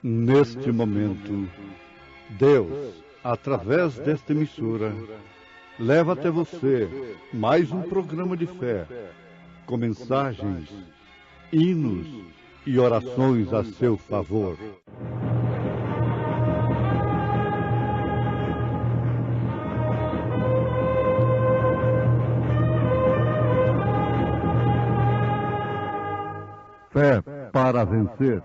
Neste momento, Deus, através desta emissora, leva até você mais um programa de fé, com mensagens, hinos e orações a seu favor. Fé para vencer.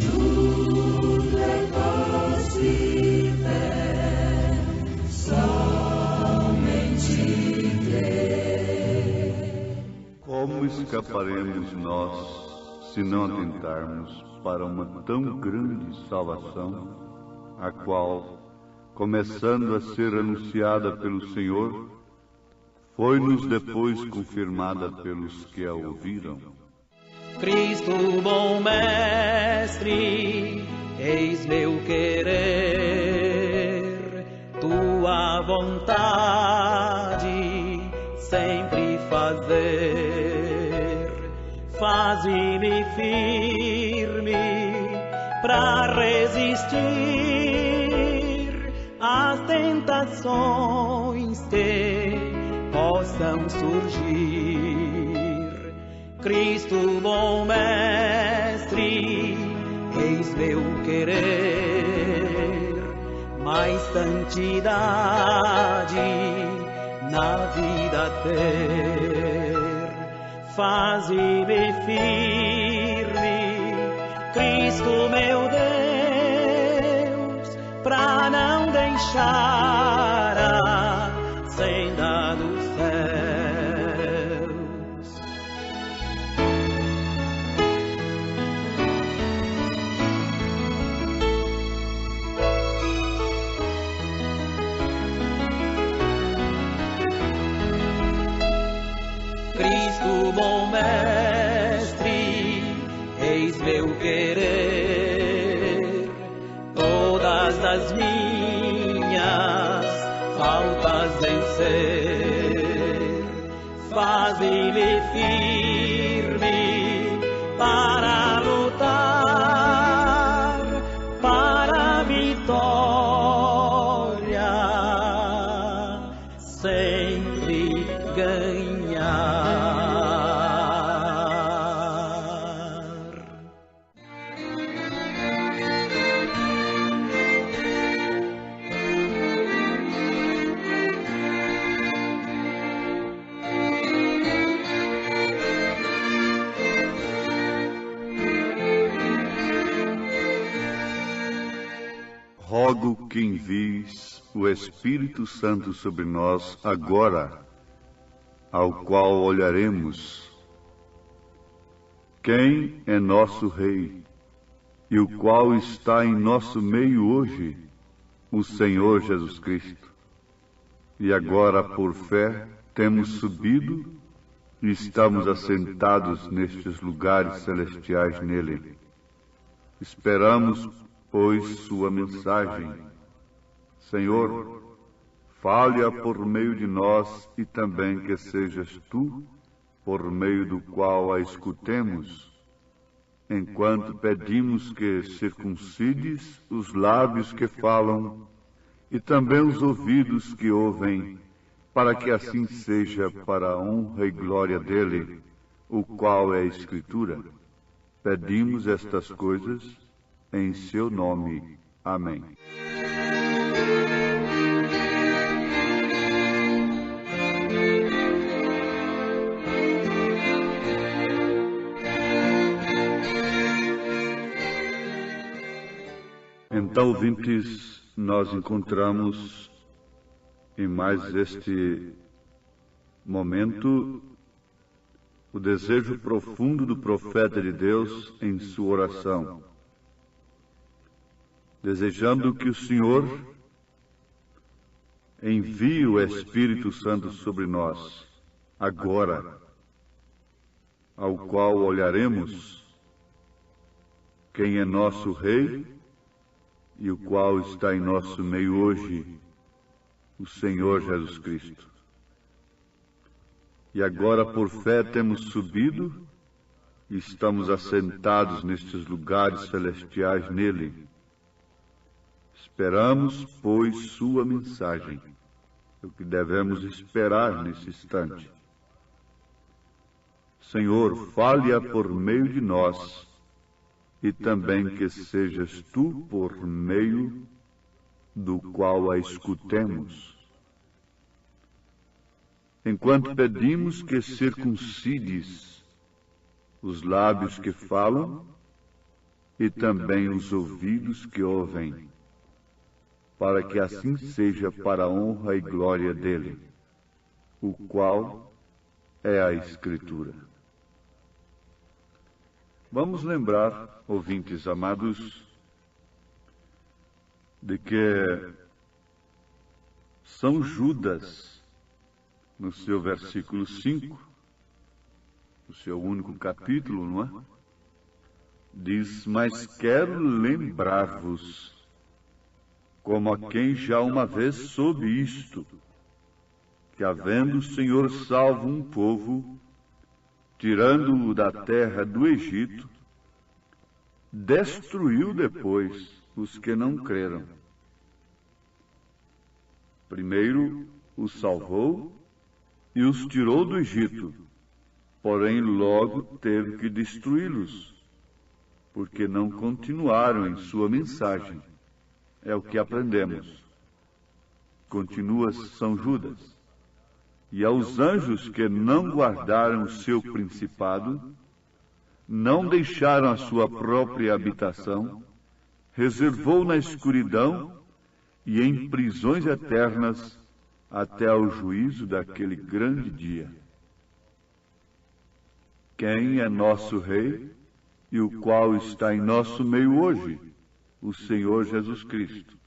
Tudo é possível, somente crer. Como escaparemos nós se não atentarmos para uma tão grande salvação, a qual, começando a ser anunciada pelo Senhor, foi-nos depois confirmada pelos que a ouviram? Cristo, bom mestre, eis meu querer, tua vontade sempre fazer. Faze-me firme pra resistir às tentações que possam surgir. Cristo, bom mestre, eis meu querer, mais santidade na vida ter. Faze-me firme, Cristo, meu Deus, pra não deixar a senda dos céus. Cristo, bom mestre, eis meu querer, todas as minhas faltas vencer. Faze-me firme para lutar, para a vitória sempre ganhar. Rogo que envies o Espírito Santo sobre nós agora, ao qual olharemos. Quem é nosso Rei, e o qual está em nosso meio hoje, o Senhor Jesus Cristo. E agora, por fé, temos subido e estamos assentados nestes lugares celestiais nele. Esperamos, pois, sua mensagem. Senhor, fale-a por meio de nós e também que sejas tu, por meio do qual a escutemos, enquanto pedimos que circuncides os lábios que falam e também os ouvidos que ouvem, para que assim seja para a honra e glória dele, o qual é a Escritura. Pedimos estas coisas em seu nome. Amém. Então, ouvintes, nós encontramos em mais este momento o desejo profundo do profeta de Deus em sua oração, desejando que o Senhor envie o Espírito Santo sobre nós, agora, ao qual olharemos quem é nosso Rei e o qual está em nosso meio hoje, o Senhor Jesus Cristo. E agora, por fé, temos subido e estamos assentados nestes lugares celestiais nele. Esperamos, pois, sua mensagem, o que devemos esperar nesse instante. Senhor, fale-a por meio de nós, e também que sejas tu por meio do qual a escutemos. Enquanto pedimos que circuncides os lábios que falam e também os ouvidos que ouvem, para que assim seja para a honra e glória dele, o qual é a Escritura. Vamos lembrar, ouvintes amados, de que São Judas, no seu versículo 5, no seu único capítulo, não é? Diz: mas quero lembrar-vos, como a quem já uma vez soube isto, que havendo o Senhor salvo um povo, tirando-o da terra do Egito, destruiu depois os que não creram. Primeiro os salvou e os tirou do Egito, porém logo teve que destruí-los, porque não continuaram em sua mensagem. É o que aprendemos. Continua São Judas. E aos anjos que não guardaram o seu principado, não deixaram a sua própria habitação, reservou na escuridão e em prisões eternas até ao juízo daquele grande dia. Quem é nosso Rei e o qual está em nosso meio hoje? O Senhor Jesus Cristo.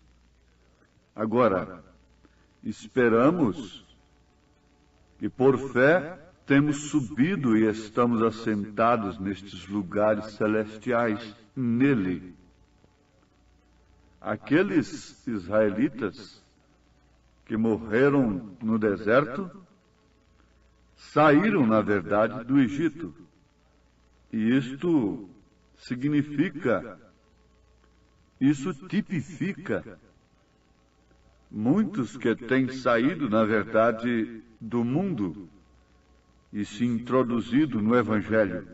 Agora, esperamos que por fé temos subido e estamos assentados nestes lugares celestiais nele. Aqueles israelitas que morreram no deserto saíram, na verdade, do Egito. E isto significa, isso tipifica muitos que têm saído, na verdade, do mundo e se introduzido no Evangelho,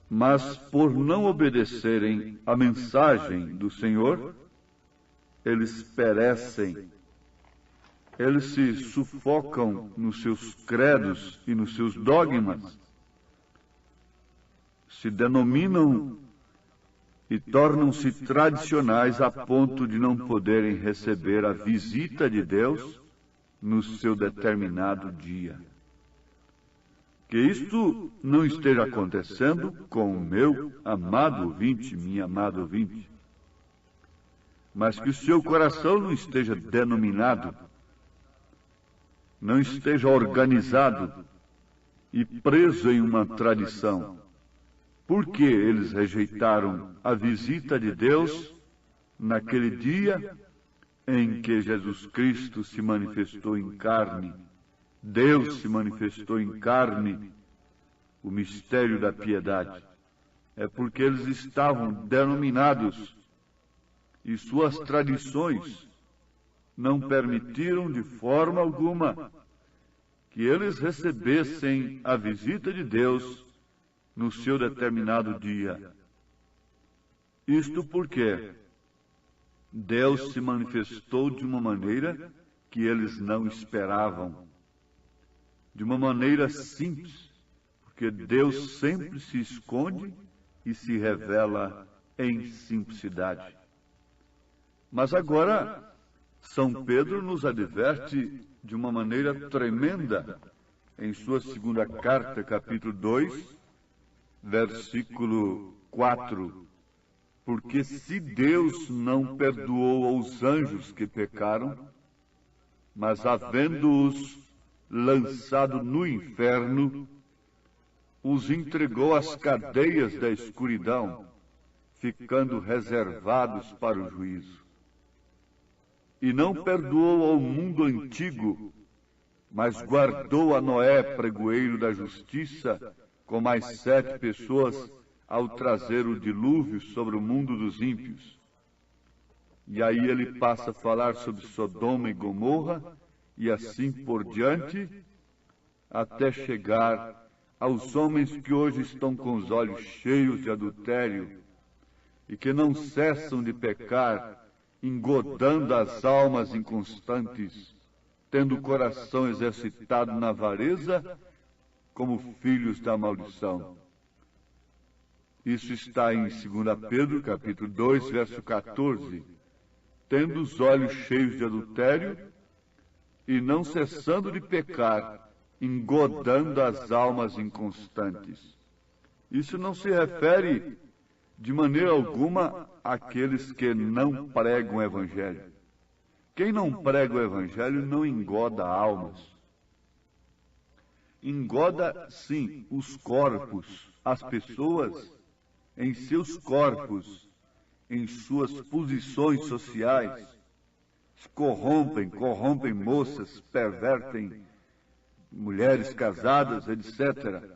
mas por não obedecerem à mensagem do Senhor, eles perecem, eles se sufocam nos seus credos e nos seus dogmas, se denominam e tornam-se tradicionais a ponto de não poderem receber a visita de Deus no seu determinado dia. Que isto não esteja acontecendo com o meu amado ouvinte, minha amada ouvinte, mas que o seu coração não esteja denominado, não esteja organizado e preso em uma tradição. Porque eles rejeitaram a visita de Deus naquele dia em que Jesus Cristo se manifestou em carne. Deus se manifestou em carne, o mistério da piedade. É porque eles estavam denominados e suas tradições não permitiram de forma alguma que eles recebessem a visita de Deus no seu determinado dia. Isto porque Deus se manifestou de uma maneira que eles não esperavam, de uma maneira simples, porque Deus sempre se esconde e se revela em simplicidade. Mas agora, São Pedro nos adverte de uma maneira tremenda em sua segunda carta, capítulo 2, versículo 4. Porque se Deus não perdoou aos anjos que pecaram, mas havendo-os lançado no inferno, os entregou às cadeias da escuridão, ficando reservados para o juízo. E não perdoou ao mundo antigo, mas guardou a Noé, pregoeiro da justiça, com mais 7 pessoas, ao trazer o dilúvio sobre o mundo dos ímpios. E aí ele passa a falar sobre Sodoma e Gomorra, e assim por diante, até chegar aos homens que hoje estão com os olhos cheios de adultério, e que não cessam de pecar, engodando as almas inconstantes, tendo o coração exercitado na avareza, como filhos da maldição. Isso está em 2 Pedro, capítulo 2, verso 14. Tendo os olhos cheios de adultério, e não cessando de pecar, engodando as almas inconstantes. Isso não se refere de maneira alguma àqueles que não pregam o Evangelho. Quem não prega o Evangelho não engoda almas. Engoda, sim, os corpos, as pessoas em seus corpos, em suas posições sociais, se corrompem moças, pervertem mulheres casadas, etc.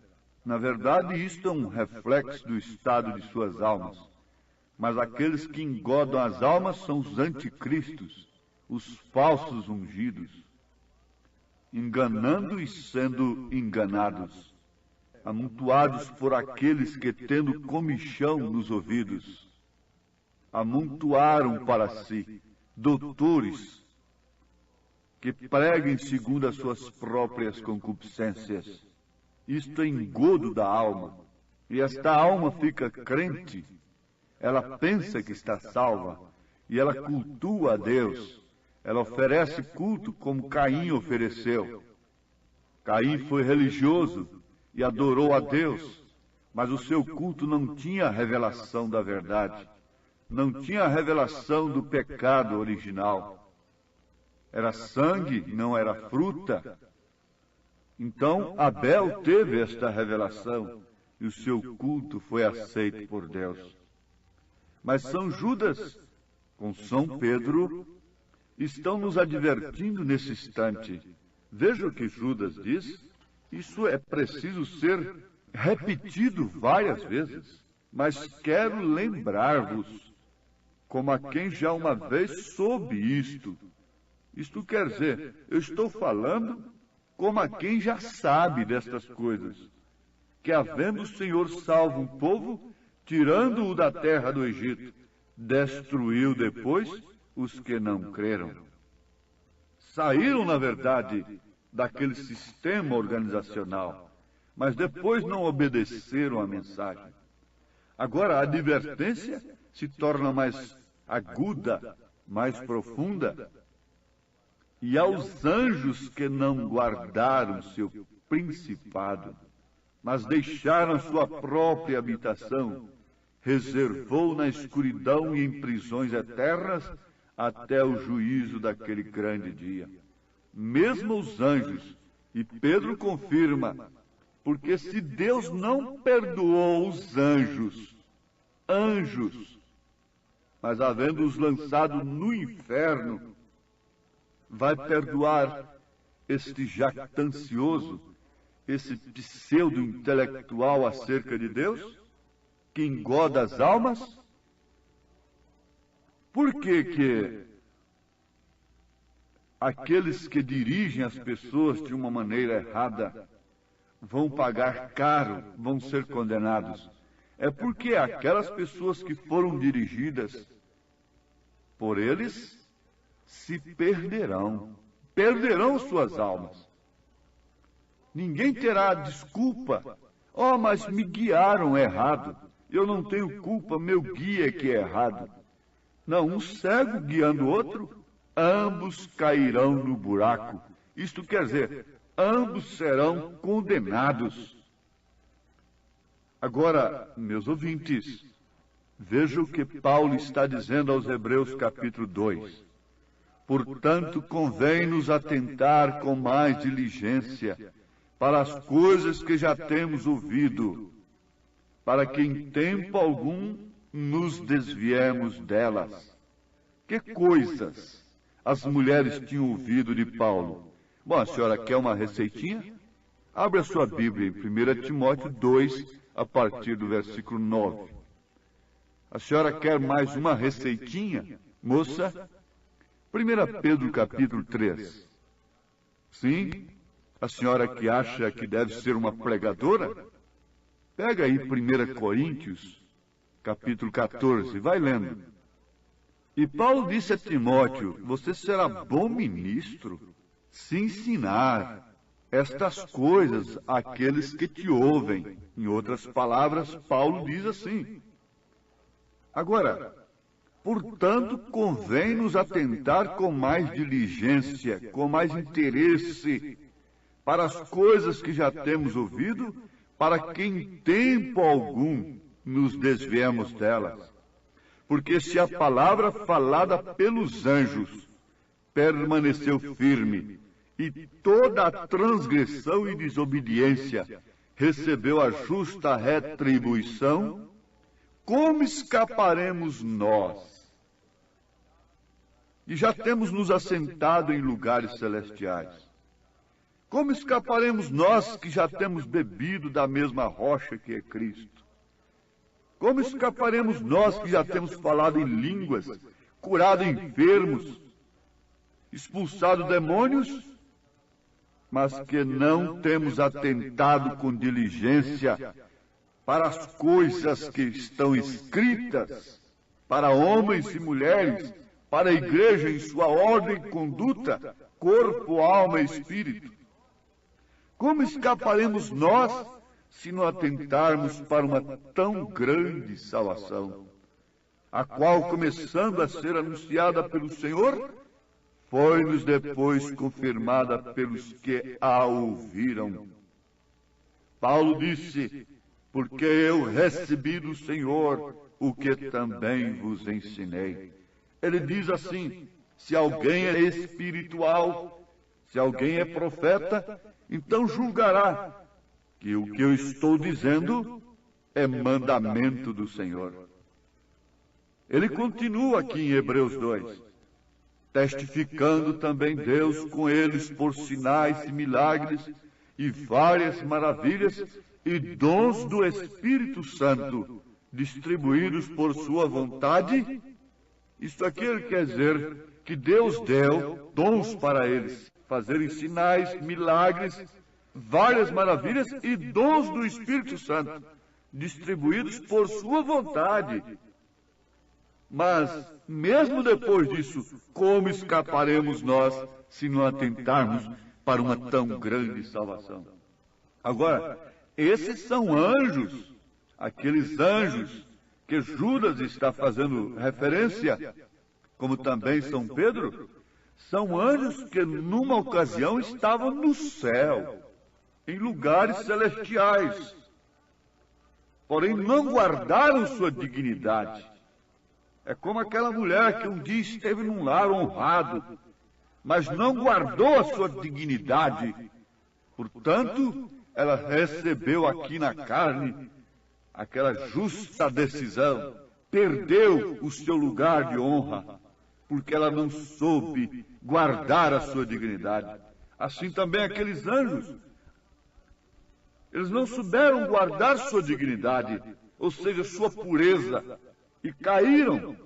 Na verdade, isto é um reflexo do estado de suas almas. Mas aqueles que engodam as almas são os anticristos, os falsos ungidos, enganando e sendo enganados, amontoados por aqueles que, tendo comichão nos ouvidos, amontoaram para si doutores que preguem segundo as suas próprias concupiscências. Isto é engodo da alma. E esta alma fica crente. Ela pensa que está salva. E ela cultua a Deus. Ela oferece culto como Caim ofereceu. Caim foi religioso e adorou a Deus. Mas o seu culto não tinha a revelação da verdade. Não tinha a revelação do pecado original. Era sangue, não era fruta. Então, Abel teve esta revelação e o seu culto foi aceito por Deus. Mas São Judas, com São Pedro, estão nos advertindo nesse instante. Veja o que Judas diz. Isso é preciso ser repetido várias vezes. Mas quero lembrar-vos, como a quem já uma vez soube isto. Isto quer dizer, eu estou falando como a quem já sabe destas coisas, que havendo o Senhor salvo um povo, tirando-o da terra do Egito, destruiu depois os que não creram. Saíram, na verdade, daquele sistema organizacional, mas depois não obedeceram à mensagem. Agora, a advertência se torna mais aguda, mais profunda. E aos anjos que não guardaram seu principado, mas deixaram sua própria habitação, reservou na escuridão e em prisões eternas até o juízo daquele grande dia. Mesmo os anjos, e Pedro confirma, porque se Deus não perdoou os anjos, mas havendo-os lançado no inferno, vai perdoar este jactancioso, esse pseudo-intelectual acerca de Deus, que engoda as almas? Por que aqueles que dirigem as pessoas de uma maneira errada vão pagar caro, vão ser condenados? É porque aquelas pessoas que foram dirigidas por eles se perderão suas almas. Ninguém terá desculpa. Oh, mas me guiaram errado. Eu não tenho culpa, meu guia é que é errado. Não, um cego guiando outro, ambos cairão no buraco. Isto quer dizer, ambos serão condenados. Agora, meus ouvintes, veja o que Paulo está dizendo aos Hebreus capítulo 2. Portanto, convém-nos atentar com mais diligência para as coisas que já temos ouvido, para que em tempo algum nos desviemos delas. Que coisas as mulheres tinham ouvido de Paulo? Bom, a senhora quer uma receitinha? Abra a sua Bíblia em 1 Timóteo 2, a partir do versículo 9. A senhora quer mais uma receitinha, moça? 1 Pedro capítulo 3. Sim, a senhora que acha que deve ser uma pregadora? Pega aí 1 Coríntios capítulo 14, vai lendo. E Paulo disse a Timóteo: você será bom ministro se ensinar estas coisas àqueles que te ouvem. Em outras palavras, Paulo diz assim. Agora, portanto, convém nos atentar com mais diligência, com mais interesse, para as coisas que já temos ouvido, para que em tempo algum nos desviemos delas. Porque se a palavra falada pelos anjos permaneceu firme, e toda a transgressão e desobediência recebeu a justa retribuição, como escaparemos nós? E já temos nos assentado em lugares celestiais. Como escaparemos nós que já temos bebido da mesma rocha que é Cristo? Como escaparemos nós que já temos falado em línguas, curado enfermos, expulsado demônios, mas que não temos atentado com diligência para as coisas que estão escritas, para homens e mulheres, para a igreja em sua ordem e conduta, corpo, alma e espírito? Como escaparemos nós se não atentarmos para uma tão grande salvação, a qual, começando a ser anunciada pelo Senhor, foi-nos depois confirmada pelos que a ouviram? Paulo disse: porque eu recebi do Senhor o que também vos ensinei. Ele diz assim: se alguém é espiritual, se alguém é profeta, então julgará que o que eu estou dizendo é mandamento do Senhor. Ele continua aqui em Hebreus 2, testificando também Deus com eles por sinais e milagres e várias maravilhas e dons do Espírito Santo, distribuídos por sua vontade. Isto aqui ele quer dizer que Deus deu dons para eles, fazerem sinais, milagres, várias maravilhas e dons do Espírito Santo, distribuídos por sua vontade. Mas, mesmo depois disso, como escaparemos nós se não atentarmos para uma tão grande salvação? Agora, esses são anjos, aqueles anjos que Judas está fazendo referência, como também São Pedro, são anjos que numa ocasião estavam no céu, em lugares celestiais, porém não guardaram sua dignidade. É como aquela mulher que um dia esteve num lar honrado, mas não guardou a sua dignidade. Portanto, ela recebeu aqui na carne aquela justa decisão, perdeu o seu lugar de honra, porque ela não soube guardar a sua dignidade. Assim também aqueles anjos, eles não souberam guardar sua dignidade, ou seja, sua pureza, e caíram,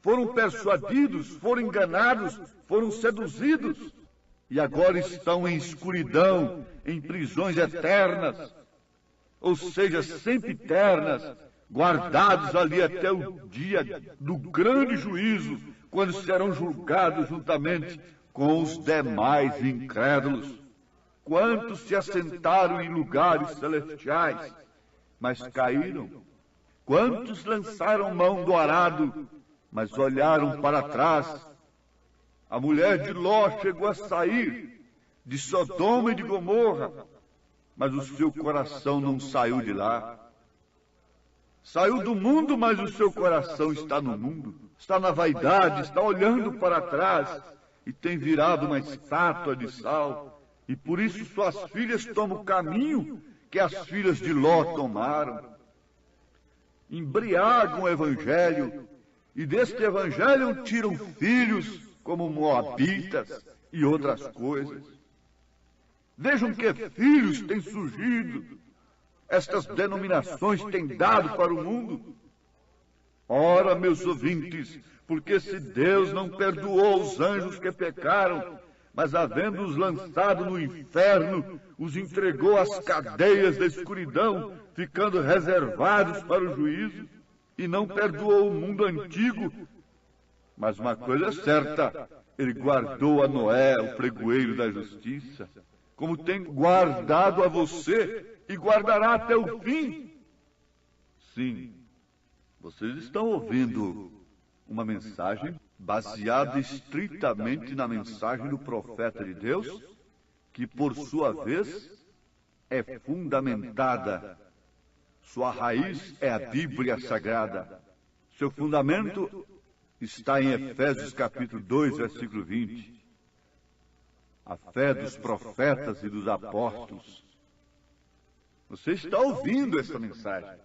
foram persuadidos, foram enganados, foram seduzidos, e agora estão em escuridão, em prisões eternas, ou seja, sempiternas, guardados ali até o dia do grande juízo, quando serão julgados juntamente com os demais incrédulos. Quantos se assentaram em lugares celestiais, mas caíram? Quantos lançaram mão do arado, mas olharam para trás? A mulher de Ló chegou a sair de Sodoma e de Gomorra, mas o seu coração não saiu de lá. Saiu do mundo, mas o seu coração está no mundo, está na vaidade, está olhando para trás e tem virado uma estátua de sal. E por isso suas filhas tomam o caminho que as filhas de Ló tomaram. Embriagam o evangelho e deste evangelho tiram filhos como moabitas e outras coisas. Vejam que filhos têm surgido. Estas denominações têm dado para o mundo. Ora, meus ouvintes, porque se Deus não perdoou os anjos que pecaram, mas havendo-os lançado no inferno, os entregou às cadeias da escuridão, ficando reservados para o juízo, e não perdoou o mundo antigo. Mas uma coisa é certa, ele guardou a Noé, o pregoeiro da justiça, como tem guardado a você, e guardará até o fim. Sim, vocês estão ouvindo uma mensagem baseada estritamente na mensagem do profeta de Deus, que por sua vez é fundamentada. Sua raiz é a Bíblia Sagrada. Seu fundamento está em Efésios capítulo 2, versículo 20. A fé dos profetas e dos apóstolos. Você está ouvindo essa mensagem.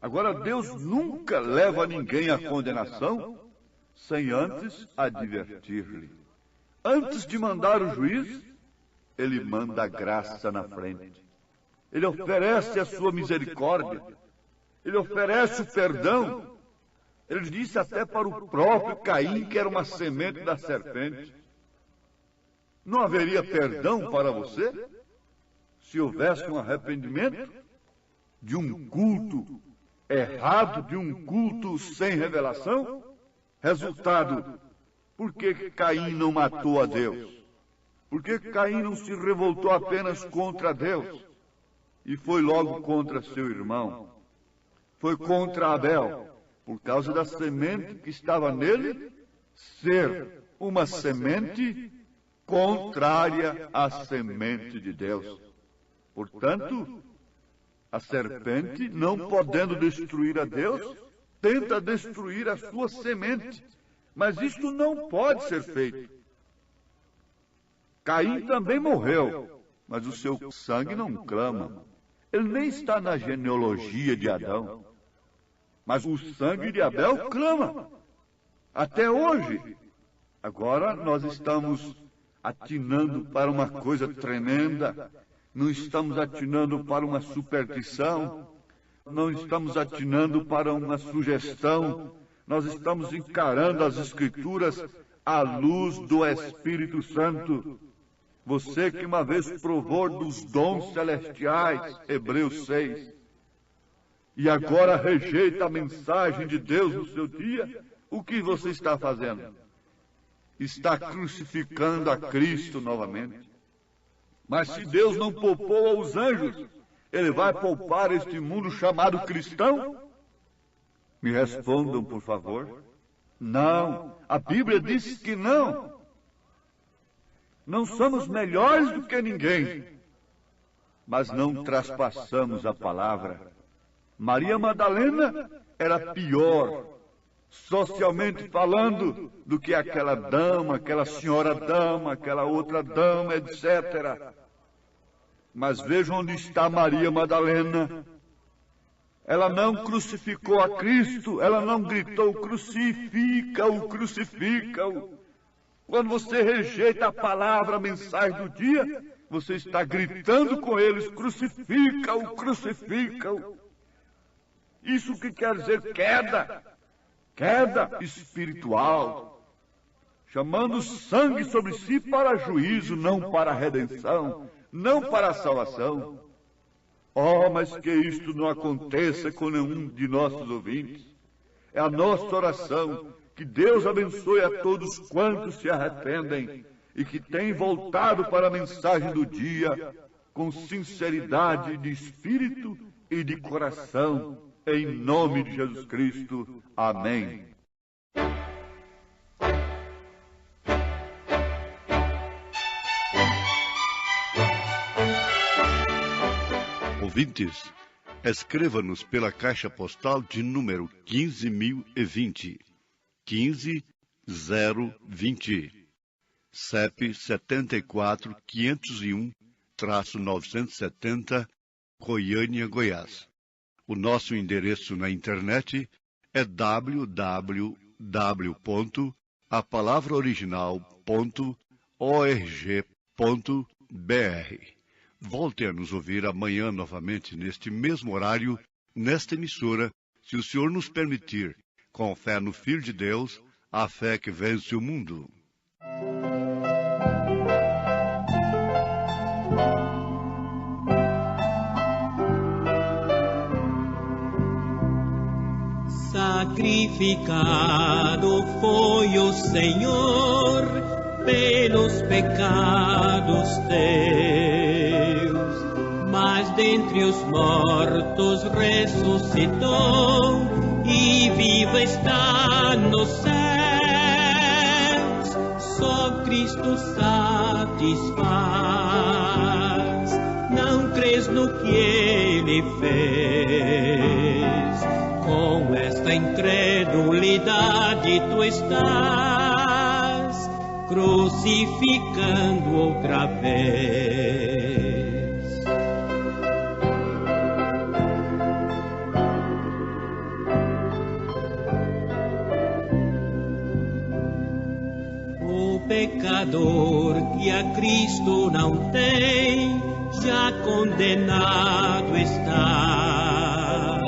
Agora, Deus nunca leva ninguém à condenação sem antes advertir-lhe. Antes de mandar o juiz, ele manda a graça na frente. Ele oferece a sua misericórdia. Ele oferece o perdão. Ele disse até para o próprio Caim que era uma semente da serpente. Não haveria perdão para você se houvesse um arrependimento de um culto errado, de um culto sem revelação? Resultado, por que Caim não matou a Deus? Por que Caim não se revoltou apenas contra Deus e foi logo contra seu irmão? Foi contra Abel, por causa da semente que estava nele ser uma semente contrária à semente de Deus. Portanto, a serpente, não podendo destruir a Deus, tenta destruir a sua semente. Mas isto não pode ser feito. Caim também morreu, mas o seu sangue não clama. Ele nem está na genealogia de Adão. Mas o sangue de Abel clama. Até hoje. Agora nós estamos atinando para uma coisa tremenda. Não estamos atinando para uma superstição. Não estamos atinando para uma sugestão. Nós estamos encarando as Escrituras à luz do Espírito Santo. Você que uma vez provou dos dons celestiais, Hebreus 6, e agora rejeita a mensagem de Deus no seu dia, o que você está fazendo? Está crucificando a Cristo novamente. Mas se Deus não poupou aos anjos, Ele vai poupar este mundo chamado cristão? Me respondam, por favor. Não, a Bíblia diz que não. Não somos melhores do que ninguém, mas não traspassamos a palavra. Maria Madalena era pior, socialmente falando, do que aquela dama, aquela senhora dama, aquela outra dama, etc. Mas vejam onde está Maria Madalena. Ela não crucificou a Cristo, ela não gritou, crucifica-o, crucifica-o. Quando você rejeita a palavra, a mensagem do dia, você está gritando com eles, crucifica-o, crucifica-o. Isso que quer dizer queda, queda espiritual, chamando sangue sobre si para juízo, não para redenção, não para salvação. Oh, mas que isto não aconteça com nenhum de nossos ouvintes. É a nossa oração, que Deus abençoe a todos quantos se arrependem e que têm voltado para a mensagem do dia com sinceridade de espírito e de coração, em nome de Jesus Cristo. Amém. ouvintes, escreva-nos pela caixa postal de número 15.020, 15020, CEP 74501-970, Goiânia, Goiás. O nosso endereço na internet é www.apalavraoriginal.org.br. Volte a nos ouvir amanhã novamente, neste mesmo horário, nesta emissora, se o Senhor nos permitir, com fé no Filho de Deus, a fé que vence o mundo. Sacrificado foi o Senhor pelos pecados teus, mas dentre os mortos ressuscitou e vivo está nos céus. Só Cristo satisfaz. Não crês no que Ele fez? Com esta incredulidade tu estás crucificando outra vez. O pecador que a Cristo não tem, já condenado está.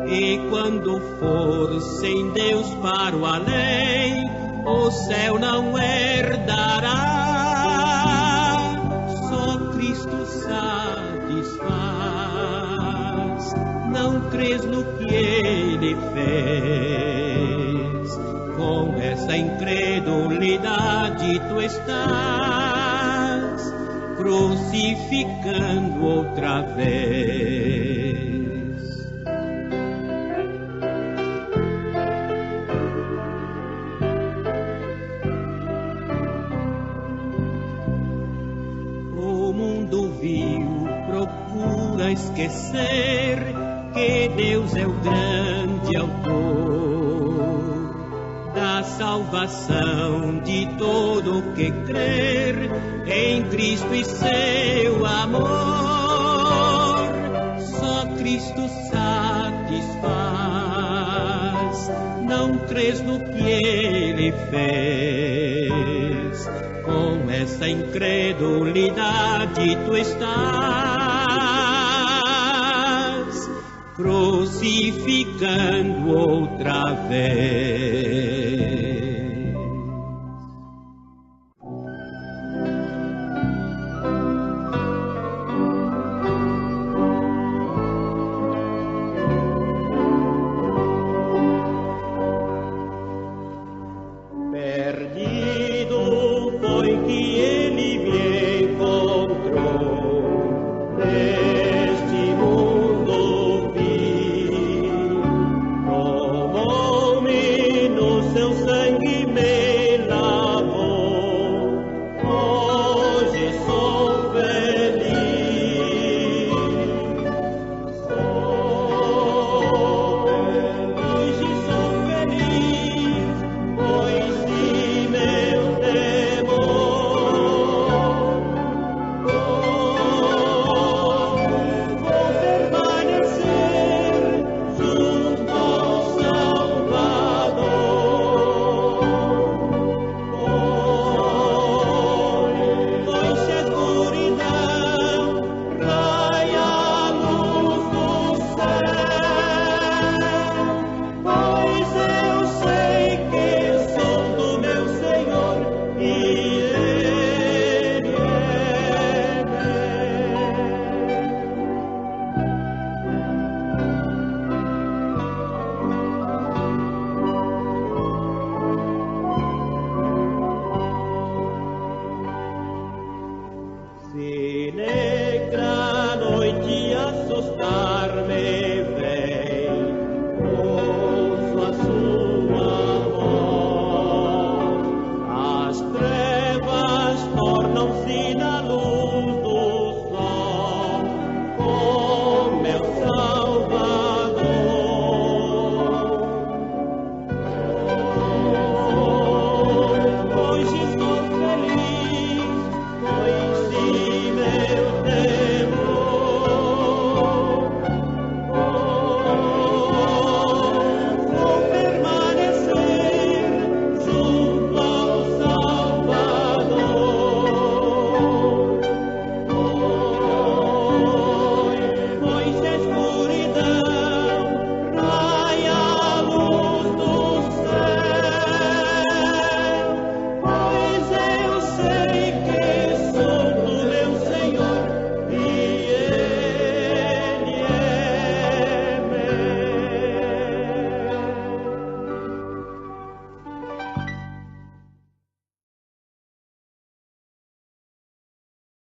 E quando for sem Deus para o além, o céu não herdará. Só Cristo satisfaz. Não crês no que Ele fez? Com essa incredulidade tu estás crucificando outra vez. Esquecer que Deus é o grande autor da salvação de todo que crer em Cristo e seu amor. Só Cristo satisfaz. Não crês no que Ele fez? Com essa incredulidade tu estás crucificando outra vez. Perdido foi que ele me encontrou neste mundo vil. Tomou-me no seu sangue, me lavou. Hoje sou feliz. Hoje sou feliz, pois se meu temor vou permanecer junto ao Salvador. Pois se a escuridão raia a luz do céu, pois eu sei que sou do meu Senhor e Ele é meu. Se negra noite assustar-me vem, ouço a sua voz. As trevas tornam-se na luz.